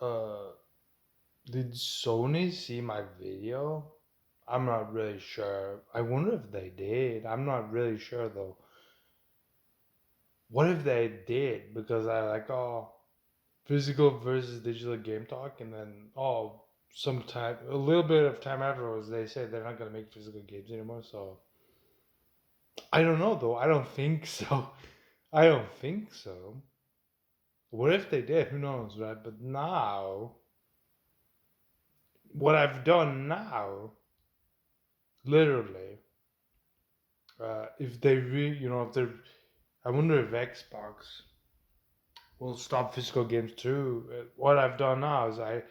Uh, did Sony see my video? I'm not really sure. I wonder if they did. I'm not really sure though. What if they did? Because I like, oh, physical versus digital game talk, and then sometime a little bit of time afterwards they say they're not gonna make physical games anymore. So I don't know though. I don't think so. I don't think so. What if they did? Who knows, right? But now, what I've done now, literally, if they really, if they're, I wonder if Xbox will stop physical games too. What I've done now is I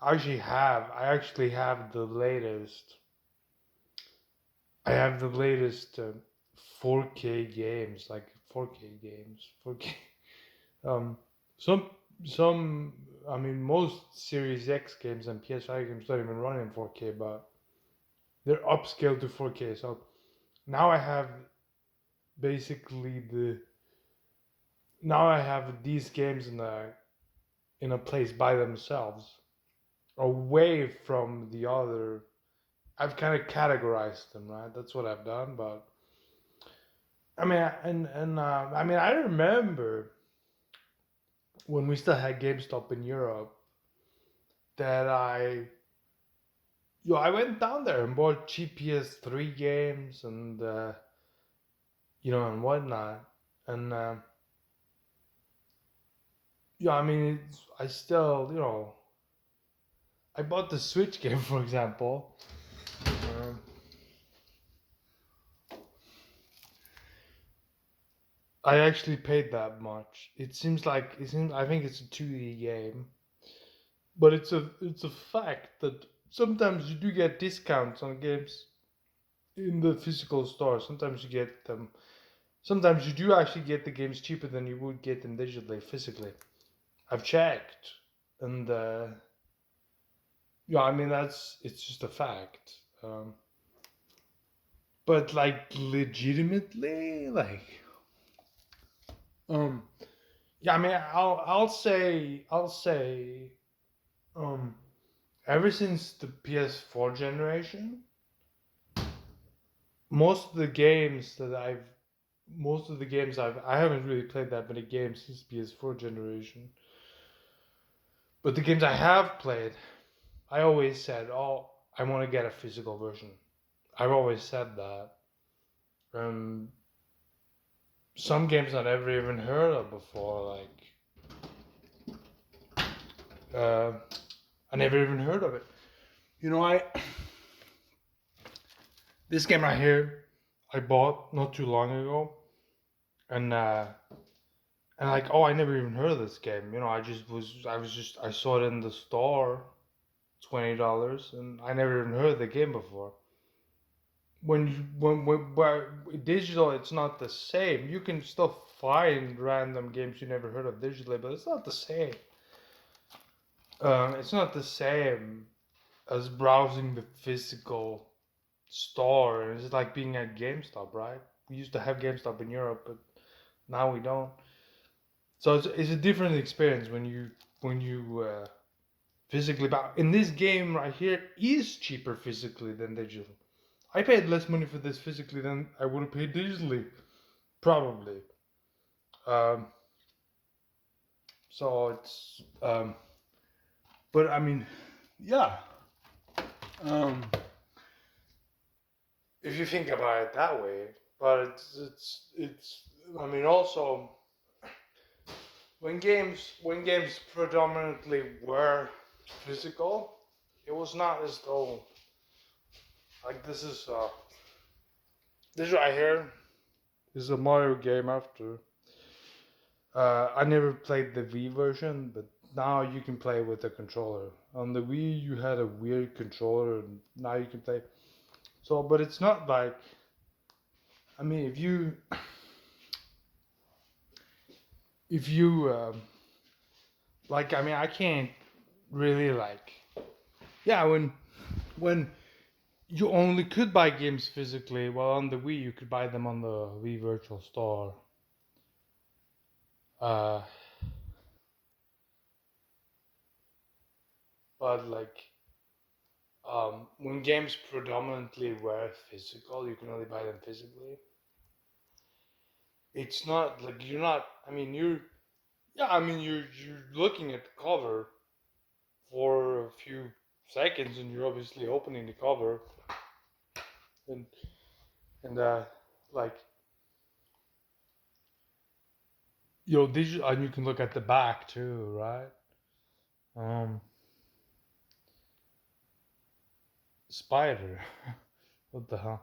actually have the latest. I have the latest 4K games, like 4K games, 4K. Um, some I mean, most Series X games and PS5 games don't even run in 4K, but they're upscaled to 4K. So now I have basically now I have these games in a place by themselves, away from the other. I've kind of categorized them, right? That's what I've done. But I mean, I mean, I remember when we still had GameStop in Europe that I went down there and bought cheap PS3 games and and whatnot. And I mean, I still, I bought the Switch game, for example. Um, I actually paid that much. I think it's a 2D game, but it's a fact that sometimes you do get discounts on games in the physical store. Sometimes you get them. Sometimes you do actually get the games cheaper than you would get them digitally, physically. I've checked, and I mean it's just a fact. But like legitimately, like um, I mean, I'll say um, ever since the PS4 generation, most of the games that I haven't really played that many games since PS4 generation. But the games I have played, I always said, "Oh, I want to get a physical version." I've always said that. Um, some games I never even heard of before, like uh, I never even heard of it. I this game right here, I bought not too long ago, and like, oh, I never even heard of this game. I saw it in the store, $20, and I never even heard of the game before. Where digital, it's not the same. You can still find random games you never heard of digitally, but it's not the same. It's not the same as browsing the physical store. It's like being at GameStop, right? We used to have GameStop in Europe, but now we don't. So it's a different experience when you physically. But in this game right here, is cheaper physically than digital. I paid less money for this physically than I would have paid digitally, probably. Um, so but I mean, yeah. Um, if you think about it that way, but it's. I mean, also when games predominantly were physical, it was not as though like this right here is a Mario game after. I never played the Wii version, but now you can play with the controller. On the Wii, you had a weird controller, and now you can play. So, but it's not like. I mean, if you like, I mean, I can't really like. Yeah, when you only could buy games physically, well, on the Wii you could buy them on the Wii Virtual Store. Uh, but like when games predominantly were physical, you can only buy them physically. It's not like you're not. I mean, you're yeah. I mean, you're looking at the cover for a few seconds, and you're obviously opening the cover, and and like digital, and you can look at the back too, right? Um, Spider. What the hell?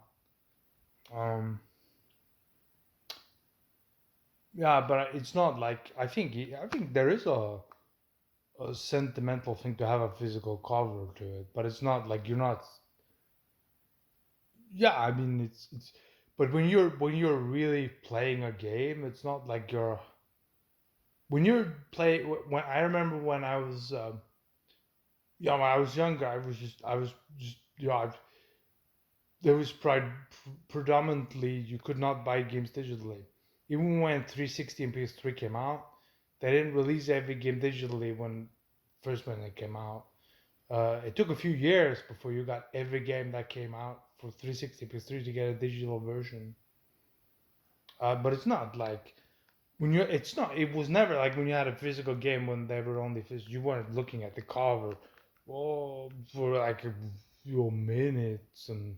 Um, yeah, but it's not like I think there is a sentimental thing to have a physical cover to it, but it's not like you're not. Yeah, I mean it's. But when you're really playing a game, it's not like you're when you're play. When I remember when I was when I was younger, I was just there was predominantly you could not buy games digitally. Even when 360 and PS3 came out, they didn't release every game digitally when it came out. It took a few years before you got every game that came out for 360 PS3 to get a digital version. But it's not like when you it's not it was never like when you had a physical game when they were only physical. You weren't looking at the cover, for like a few minutes and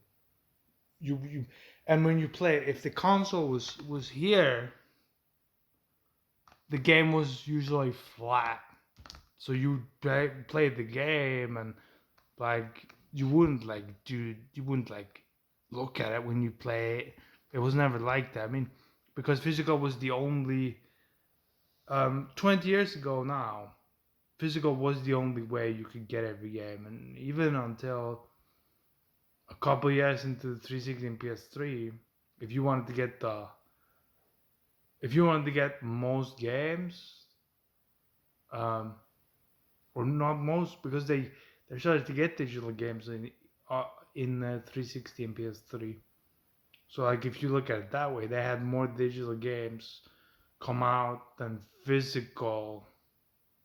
you and when you play it, if the console was here, the game was usually flat. So you play the game and like you wouldn't like look at it when you play it. It was never like that. I mean, because physical was the only 20 years ago now. Physical was the only way you could get every game, and even until a couple years into the 360 and PS3, if you wanted to get the if you wanted to get most games, um, or not most, because they started to get digital games in 360 and PS3. So like if you look at it that way, they had more digital games come out than physical.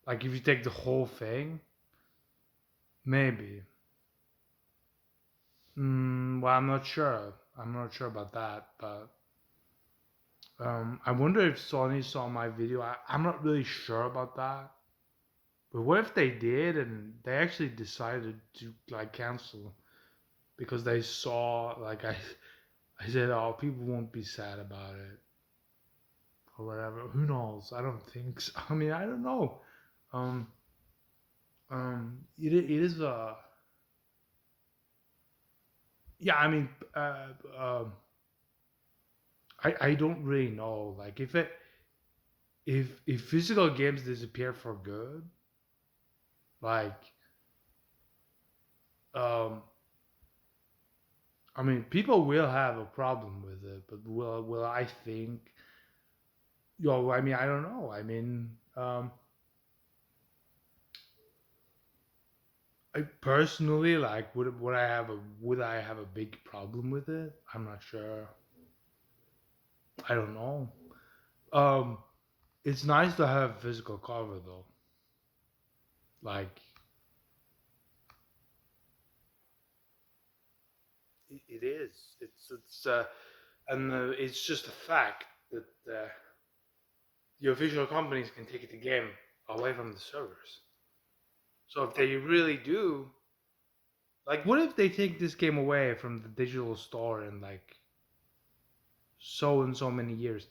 Like if you take the whole thing, maybe. Well, I'm not sure. I'm not sure about that, but I wonder if Sony saw my video. I'm not really sure about that. But what if they did and they actually decided to like cancel because they saw like I said, oh, people won't be sad about it or whatever. Who knows? I don't think so. I mean, I don't know. Um, it is a yeah. I mean, I don't really know. Like if physical games disappear for good, like um, I mean, people will have a problem with it, but will I think? I mean, I don't know. I mean, I personally like would I have a big problem with it? I'm not sure. I don't know. Um, it's nice to have physical cover though. Like it is. And it's just a fact that the official companies can take the game away from the servers. So if they really do, like, what if they take this game away from the digital store in like so and so many years?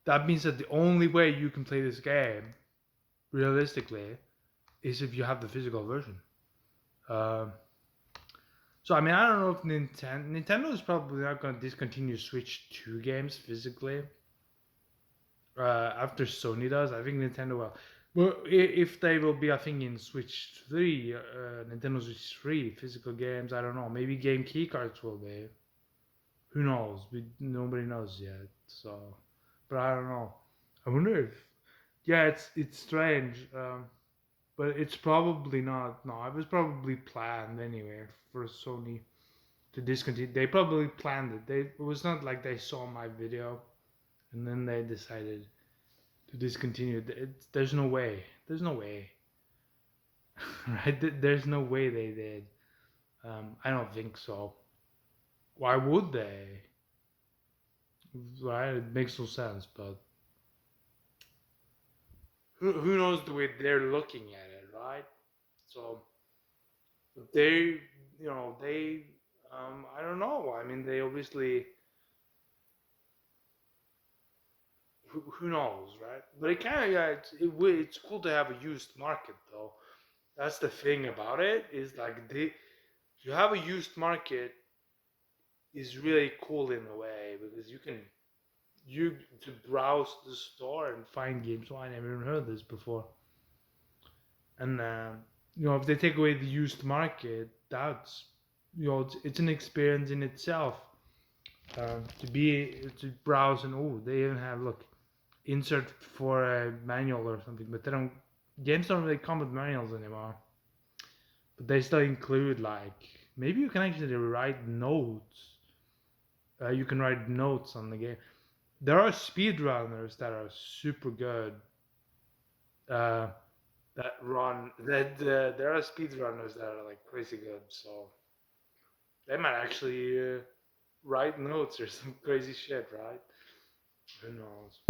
That means that the only way you can play this game, realistically, is if you have the physical version. Um, so I mean, I don't know if Nintendo is probably not going to discontinue Switch 2 games physically after Sony does. I think Nintendo will. Well, if they will be, I think in Switch 3, Nintendo Switch 3 physical games. I don't know. Maybe game key cards will be. Who knows? Nobody knows yet. So, but I don't know. I wonder if. Yeah, it's strange. But it's probably not. No, it was probably planned anyway for Sony to discontinue. They probably planned it. It was not like they saw my video and then they decided to discontinue. There's no way. There's no way. right? There's no way they did. I don't think so. Why would they? Right? It makes no sense. But who knows the way they're looking at it, right? So they, they, I don't know. I mean, they obviously, who knows, right? But it kind of, yeah, it's cool to have a used market though. That's the thing about it is like you have a used market is really cool in a way because you to browse the store and find games. Oh, I never even heard this before. And if they take away the used market, that's it's an experience in itself. To browse and they even have look insert for a manual or something, but they don't. Games don't really come with manuals anymore, but they still include like maybe you can actually write notes. You can write notes on the game. There are speedrunners that are super good. Uh, that run that there are speedrunners that are like crazy good, so they might actually write notes or some crazy shit, right? Who knows?